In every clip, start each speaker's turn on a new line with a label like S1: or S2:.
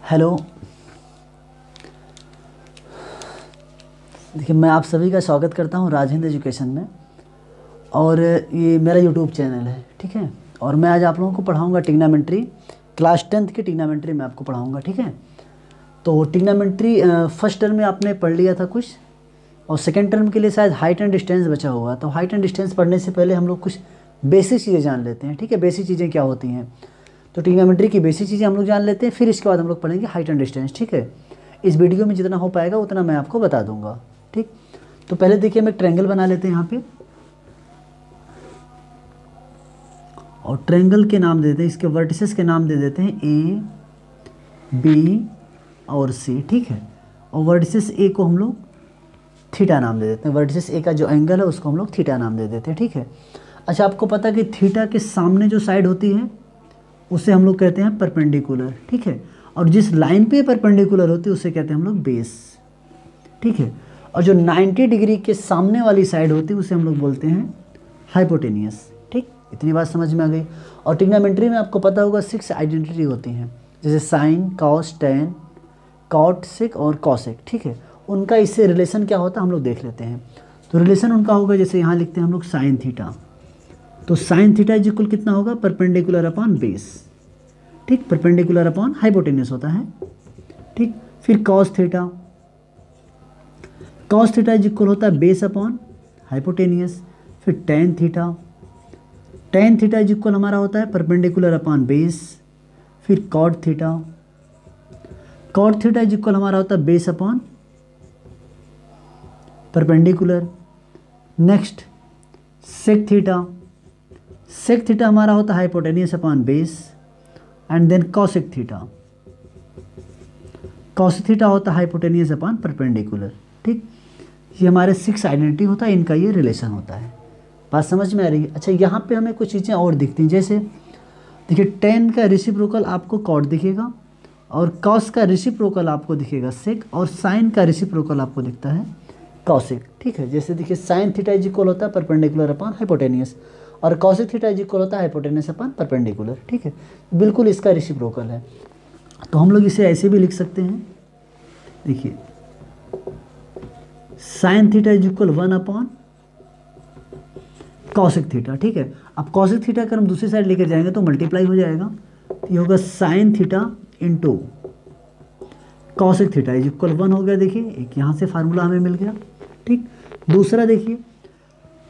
S1: Hello, देखिए मैं आप सभी का स्वागत करता हूं राजहिंद एजुकेशन में। और ये मेरा यूट्यूब चैनल है, ठीक है। और मैं आज आप लोगों को पढ़ाऊंगा ट्रिग्नोमेट्री, क्लास 10th की ट्रिग्नोमेट्री मैं आपको पढ़ाऊंगा, ठीक है। तो ट्रिग्नोमेट्री फर्स्ट टर्म में आपने पढ़ लिया था कुछ, और सेकेंड टर्म के लिए शायद हाइट एंड डिस्टेंस बचा हुआ। तो हाइट एंड डिस्टेंस पढ़ने से पहले हम लोग कुछ बेसिक चीज़ें जान लेते हैं, ठीक है। बेसिक चीज़ें क्या होती हैं, तो ट्रिग्नोमेट्री की बेसिक चीज़ें हम लोग जान लेते हैं, फिर इसके बाद हम लोग पढ़ेंगे हाइट एंड डिस्टेंस, ठीक है। इस वीडियो में जितना हो पाएगा उतना मैं आपको बता दूंगा, ठीक। तो पहले देखिए मैं ट्रायंगल बना लेते हैं यहाँ पे, और ट्रायंगल के नाम देते हैं, इसके वर्टिसेस के नाम दे देते हैं ए, बी और सी, ठीक है। और वर्टिसेस ए को हम लोग थीटा नाम दे देते हैं, वर्टिसेस ए का जो एंगल है उसको हम लोग थीटा नाम दे देते हैं, ठीक है। अच्छा, आपको पता है कि थीटा के सामने जो साइड होती है उसे हम लोग कहते हैं परपेंडिकुलर, ठीक है। और जिस लाइन पे परपेंडिकुलर होती है उसे कहते हैं हम लोग बेस, ठीक है। और जो 90 डिग्री के सामने वाली साइड होती है उसे हम लोग बोलते हैं हाइपोटेनियस, ठीक। इतनी बात समझ में आ गई। और ट्रिग्नोमेट्री में आपको पता होगा 6 आइडेंटिटी होती हैं, जैसे साइन, कॉस, टेन, कॉट, सेक और कॉसेक, ठीक है। उनका इससे रिलेशन क्या होता है हम लोग देख लेते हैं। तो रिलेशन उनका होगा, जैसे यहाँ लिखते हैं हम लोग साइन थीटा, तो साइन थीटा इज इक्वल कितना होगा, परपेंडिकुलर अपॉन बेस, ठीक। परपेंडिकुलर अपॉन हाइपोटेनियस होता है, ठीक। फिर cos theta, cos theta is equal होता है बेस अपॉन हाइपोटेनियस। फिर tan theta, tan theta is equal हमारा होता है परपेंडिकुलर अपॉन बेस। फिर cot theta, cot theta is equal हमारा होता है base upon perpendicular. Next sec theta, sec theta हमारा होता है hypotenuse upon base. And then cosec theta, cosec theta होता है हाइपोटेनियस अपॉन परपेंडिकुलर, ठीक। ये हमारे 6 आइडेंटिटी होता है, इनका ये रिलेशन होता है। बात समझ में आ रही है। अच्छा, यहाँ पे हमें कुछ चीज़ें और दिखती हैं, जैसे देखिए टेन का रेसिप्रोकल आपको कॉट दिखेगा, और कॉस का रेसिप्रोकल आपको दिखेगा सेक, और साइन का रेसिप्रोकल आपको दिखता है कॉसेक, ठीक है। जैसे देखिए साइन थीटा इज इक्वल होता है परपेंडिकुलर अपॉन हाइपोटेनियस, और कॉसेक थीटा इज इक्वल होता है हाइपोटेनियस अपॉन परपेंडिकुलर, ठीक है। बिल्कुल इसका रेसिप्रोकल है। तो हम लोग इसे ऐसे भी लिख सकते हैं, देखिए sign theta is equal 1 upon cosec theta, ठीक है। अब कॉसेक थीटा अगर हम दूसरी साइड लेकर जाएंगे तो मल्टीप्लाई हो जाएगा, तो ये होगा sine theta into cosec theta is equal 1 हो गया। देखिए एक यहाँ से फार्मूला हमें मिल गया, ठीक। दूसरा देखिए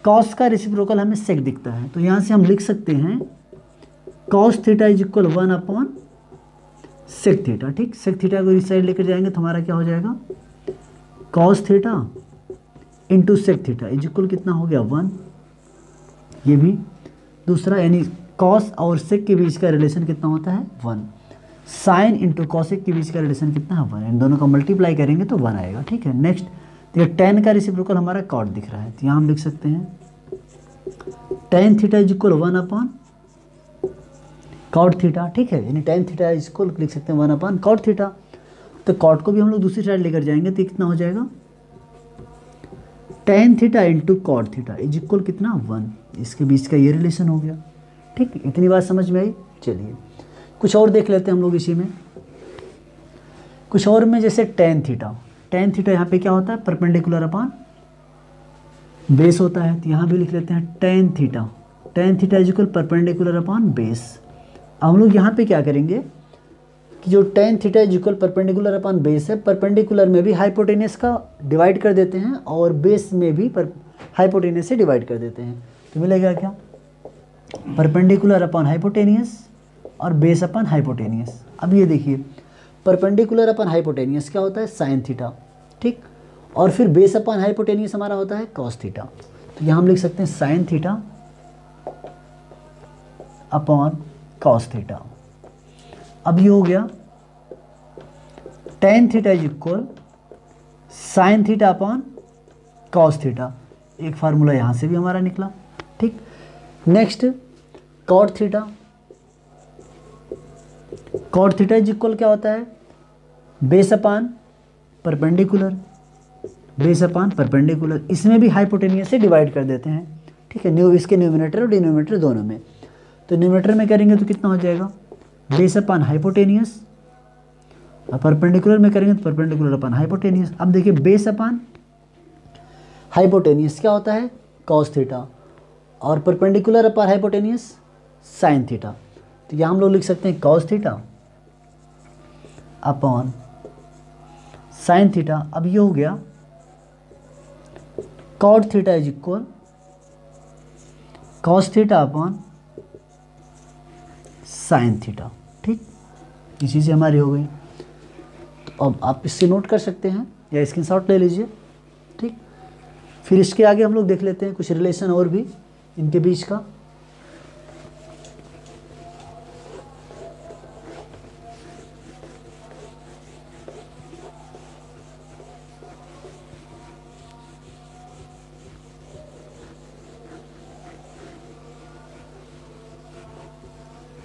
S1: कॉस का रेसिप्रोकल हमें सेक दिखता है, तो यहाँ से हम लिख सकते हैं cos theta is equal 1 upon sec theta, ठीक। सेक थीटा को इस साइड लेकर जाएंगे तो हमारा क्या हो जाएगा, cos theta into sec theta is equal कितना हो गया 1। ये भी दूसरा, यानी कॉस और सेक के बीच का रिलेशन कितना होता है 1। साइन इंटू कॉसेक के बीच का रिलेशन कितना है 1। इन दोनों का मल्टीप्लाई करेंगे तो 1 आएगा, ठीक है। नेक्स्ट देखिए टेन का रेसिप्रोकल हमारा कॉट दिख रहा है, तो यहाँ हम लिख सकते हैं tan theta is equal 1 upon cot theta, ठीक है। यानी टेन थीटा इज इक्वल लिख सकते हैं 1 अपॉन कॉट थीटा। तो कॉट को भी हम लोग दूसरी साइड लेकर जाएंगे तो कितना हो जाएगा, tan theta into cot theta is equal कितना 1। इसके बीच का ये रिलेशन हो गया, ठीक। इतनी बात समझ में आई। चलिए कुछ और देख लेते हैं हम लोग इसी में, कुछ और में, जैसे टेन थीटा, टेन थीटा यहाँ पे क्या होता है परपेंडिकुलर अपॉन बेस होता है, तो यहाँ भी लिख लेते हैं tan theta, tan theta is equal perpendicular upon base. अब हम लोग यहाँ पे क्या करेंगे कि जो ten theta is equal perpendicular upon base है, परपेंडिकुलर में भी हाइपोटेनियस का डिवाइड कर देते हैं और बेस में भी हाइपोटेनियस से डिवाइड कर देते हैं, तो मिलेगा क्या, परपेंडिकुलर अपॉन हाइपोटेनियस और बेस अपॉन हाइपोटेनियस। अब ये देखिए परपेंडिकुलर अपॉन हाइपोटेनियस क्या होता है साइन थीटा, ठीक। और फिर बेस अपॉन हाइपोटेनियस हमारा होता है कॉस थीटा, तो यहाँ हम लिख सकते हैं sine theta upon cos theta. अब ये हो गया tan theta is equal sine theta upon cos theta, एक फार्मूला यहाँ से भी हमारा निकला, ठीक। Next cot theta, cot theta is equal क्या होता है base upon perpendicular, base upon perpendicular. इसमें भी हाइपोटेनियस से डिवाइड कर देते हैं, ठीक है। इसके न्यूमिनेटर और डिनोमिनेटर दोनों में, तो न्यूमिनेटर में करेंगे तो कितना हो जाएगा बेस अपॉन हाइपोटेनियस और परपेंडिकुलर में करेंगे तो परपेंडिकुलर अपन हाइपोटेनियस। अब देखिए बेस अपन हाइपोटेनियस क्या होता है, कॉस थीटा, और perpendicular upon hypotenuse sine theta. तो यहाँ हम लोग लिख सकते हैं cos theta upon sine theta. अब ये हो गया cot theta is equal cos theta upon sine theta. ठीक, ये चीज़ें हमारी हो गई। तो अब आप इससे नोट कर सकते हैं या स्क्रीनशॉट ले लीजिए। ठीक, फिर इसके आगे हम लोग देख लेते हैं कुछ रिलेशन और भी इनके बीच का।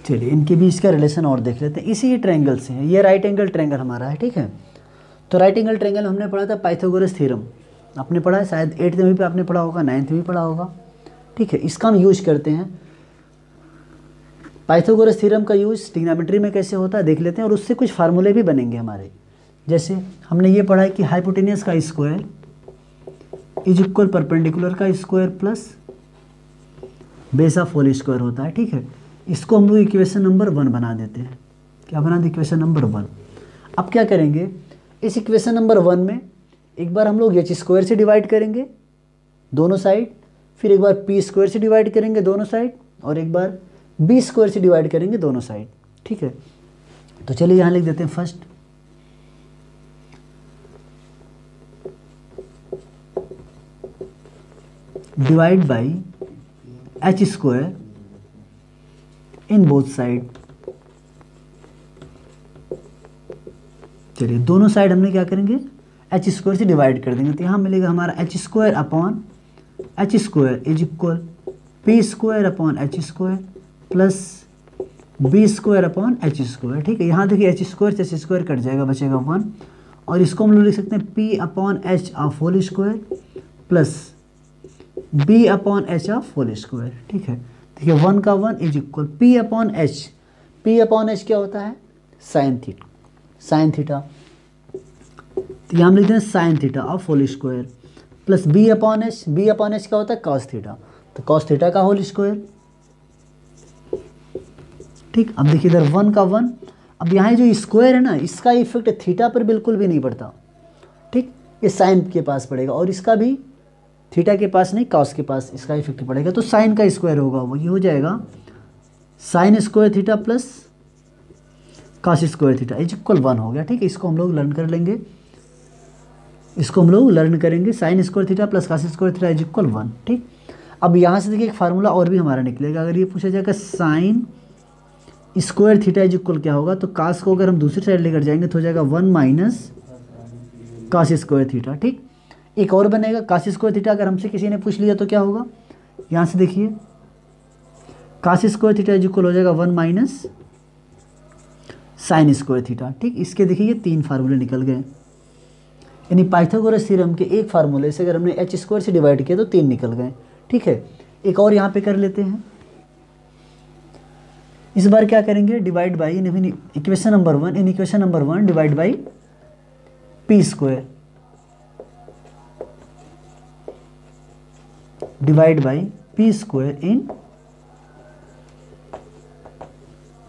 S1: चलिए इनके बीच का रिलेशन और देख लेते हैं, इसी ट्रायंगल से है। ये राइट एंगल ट्रायंगल हमारा है, ठीक है। तो राइट एंगल ट्रायंगल हमने पढ़ा था पाइथागोरस थ्योरम, आपने पढ़ा है शायद 8th में भी आपने पढ़ा होगा, 9th में भी पढ़ा होगा, ठीक है। इसका हम यूज करते हैं। पाइथागोरस थ्योरम का यूज ट्रिग्नोमेट्री में कैसे होता है देख लेते हैं, और उससे कुछ फार्मूले भी बनेंगे हमारे। जैसे हमने ये पढ़ा है कि हाइपोटेनियस का स्क्वायर इज इक्वल परपेंडिकुलर का square plus base of whole square होता है, ठीक है। इसको हम लोग इक्वेशन नंबर 1 बना देते हैं। क्या बना दें, इक्वेशन नंबर 1। अब क्या करेंगे, इस इक्वेशन नंबर 1 में एक बार हम लोग एच स्क्वायर से डिवाइड करेंगे दोनों साइड, फिर एक बार पी स्क्वायर से डिवाइड करेंगे दोनों साइड, और एक बार बी स्क्वायर से डिवाइड करेंगे दोनों साइड, ठीक है। तो चलिए यहाँ लिख देते हैं first divide by H square in both side. चलिए दोनों साइड हमने क्या करेंगे, एच स्क्वायर से डिवाइड कर देंगे। तो यहाँ मिलेगा हमारा H square upon H square is equal P square upon H square plus B square upon H square, ठीक है। यहाँ देखिए एच स्क्वायर से एच स्क्वायर कट जाएगा, बचेगा 1, और इसको हम लोग लिख सकते हैं P upon H of whole square plus B upon H of whole square, ठीक है। देखिए 1 का 1 is equal P upon H. P upon H क्या होता है, साइन थीटा, साइन थीटा। तो यहाँ हम लिखते हैं sine theta of whole square plus B upon H. B upon H क्या होता है, कॉस थीटा, तो कॉस थीटा का होल स्क्वायर, ठीक। अब देखिए इधर 1 का 1। अब यहाँ जो स्क्वायर है ना, इसका इफेक्ट थीटा पर बिल्कुल भी नहीं पड़ता, ठीक। ये साइन के पास पड़ेगा, और इसका भी थीटा के पास नहीं, कॉस के पास इसका इफेक्ट पड़ेगा। तो साइन का स्क्वायर होगा, वो ये हो जाएगा sine square theta plus cos square theta is equal 1 हो गया, ठीक है। इसको हम लोग लर्न कर लेंगे, इसको हम लोग लर्न करेंगे। Sine square theta plus cos square theta is equal 1, ठीक। अब यहाँ से देखिए एक फार्मूला और भी हमारा निकलेगा। अगर ये पूछा जाएगा sine square theta is equal क्या होगा, तो कॉस को अगर हम दूसरी साइड लेकर जाएंगे तो हो जाएगा 1 माइनस कॉस स्क्वायर थीटा, ठीक। एक और बनेगा कॉस स्क्वायर थीटा, अगर हमसे किसी ने पूछ लिया तो क्या होगा, यहाँ से देखिए cos square theta is equal हो जाएगा 1 माइनस साइन स्क्वायर थीटा, ठीक। इसके देखिए ये 3 फार्मूले निकल गए, यानी पाइथागोरस थ्योरम के एक फार्मूले से अगर हमने एच स्क्वायर से डिवाइड किया तो 3 निकल गए, ठीक है। एक और यहाँ पे कर लेते हैं। इस बार क्या करेंगे, divide by equation number 1, in equation number 1 divide by P square divide by P square in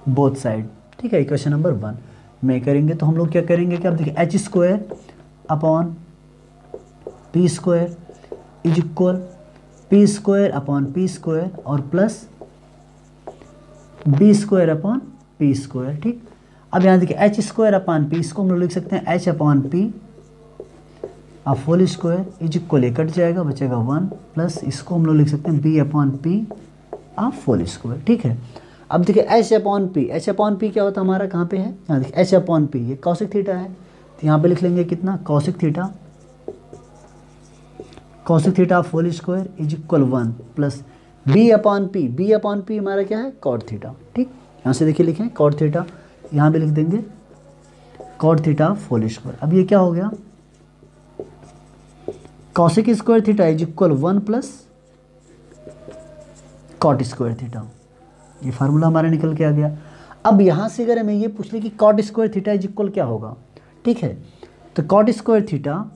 S1: both side, ठीक है। इक्वेशन नंबर 1 में करेंगे तो हम लोग क्या करेंगे कि अब देखिए H square upon P square is equal P square upon P square और plus B square upon P square, ठीक। अब यहाँ देखिए एच स्क्वायर अपॉन पी, इसको हम लोग लिख सकते हैं H upon P of whole square is equal, ये कट जाएगा, बचेगा 1 प्लस इसको हम लोग लिख सकते हैं B upon P of whole square, ठीक है। अब देखिए H upon P, H upon P क्या होता है हमारा, कहाँ पे है, यहाँ देखिए एच अपॉन पी, ये कॉसिक थीटा है, तो यहाँ पे लिख लेंगे कितना, cosec theta, cosec theta of whole square is equal 1 plus B upon P, B upon P हमारा क्या है, कॉट थीटा, ठीक। यहाँ से देखिए लिखें कॉट थीटा, यहाँ पे लिख देंगे cot theta of whole square. अब ये क्या हो गया, cosec square theta is equal 1 plus cot square theta, ये फार्मूला हमारा निकल के आ गया। अब यहाँ से अगर हमें ये पूछ ले कि cot square theta is equal क्या होगा, ठीक है। तो cot square theta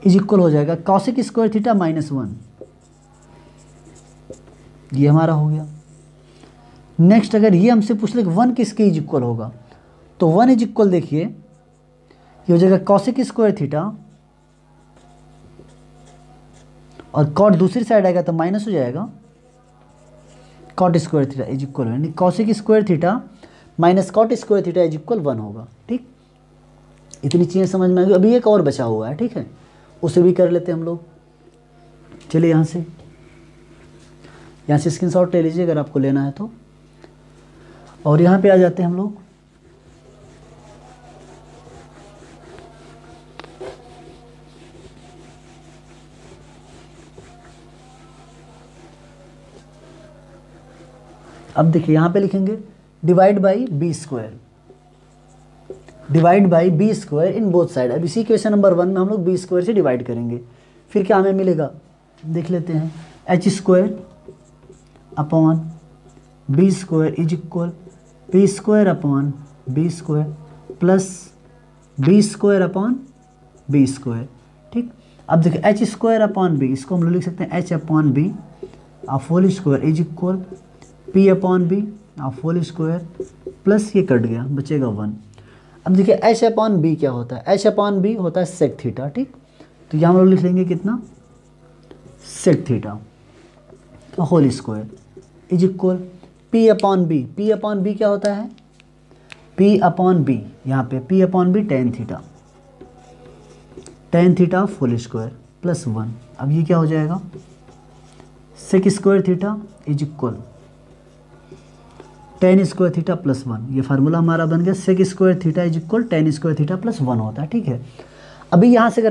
S1: is equal हो जाएगा कॉसेक स्क्वायर थीटा -1, ये हमारा हो गया। नेक्स्ट अगर ये हमसे पूछ ले 1 किसके इज इक्वल होगा, तो 1 इज इक्वल देखिए ये हो जाएगा कॉसेक स्क्वायर थीटा, और कॉट दूसरी साइड आएगा तो माइनस हो जाएगा cot square theta is equal, यानी cosec square theta minus cot square theta is equal 1 होगा। ठीक, इतनी चीज़ें समझ में आ गई। अभी एक और बचा हुआ है, ठीक है, उसे भी कर लेते हैं हम लोग। चलिए यहाँ से स्क्रीनशॉट ले लीजिए अगर आपको लेना है तो, और यहाँ पे आ जाते हैं हम लोग। अब देखिए यहाँ पे लिखेंगे divide by B square, divide by B square in both side. अब इसी क्वेश्चन नंबर 1 में हम लोग बी स्क्वायर से डिवाइड करेंगे, फिर क्या हमें मिलेगा देख लेते हैं। H square upon B square is equal P square upon B square plus B square upon B square. ठीक, अब देखिए एच स्क्वायर अपॉन बी, इसको हम लोग लिख सकते हैं H upon B of whole square is equal P upon B of whole square plus ये कट गया बचेगा 1। अब देखिए एच अपॉन बी क्या होता है, एच अपॉन बी होता है सेक थीटा। ठीक, तो यहाँ हम लोग लिख लेंगे कितना सेक थीटा तो whole square is equal P upon B, P upon B क्या होता है पी अपॉन बी, यहाँ पे P upon B tan theta of whole square plus 1। अब ये क्या हो जाएगा sec square theta is equal tan square theta plus 1। ये फार्मूला हमारा बन गया sec square theta is equal tan square theta plus 1 होता है। ठीक है, अभी यहाँ से अगर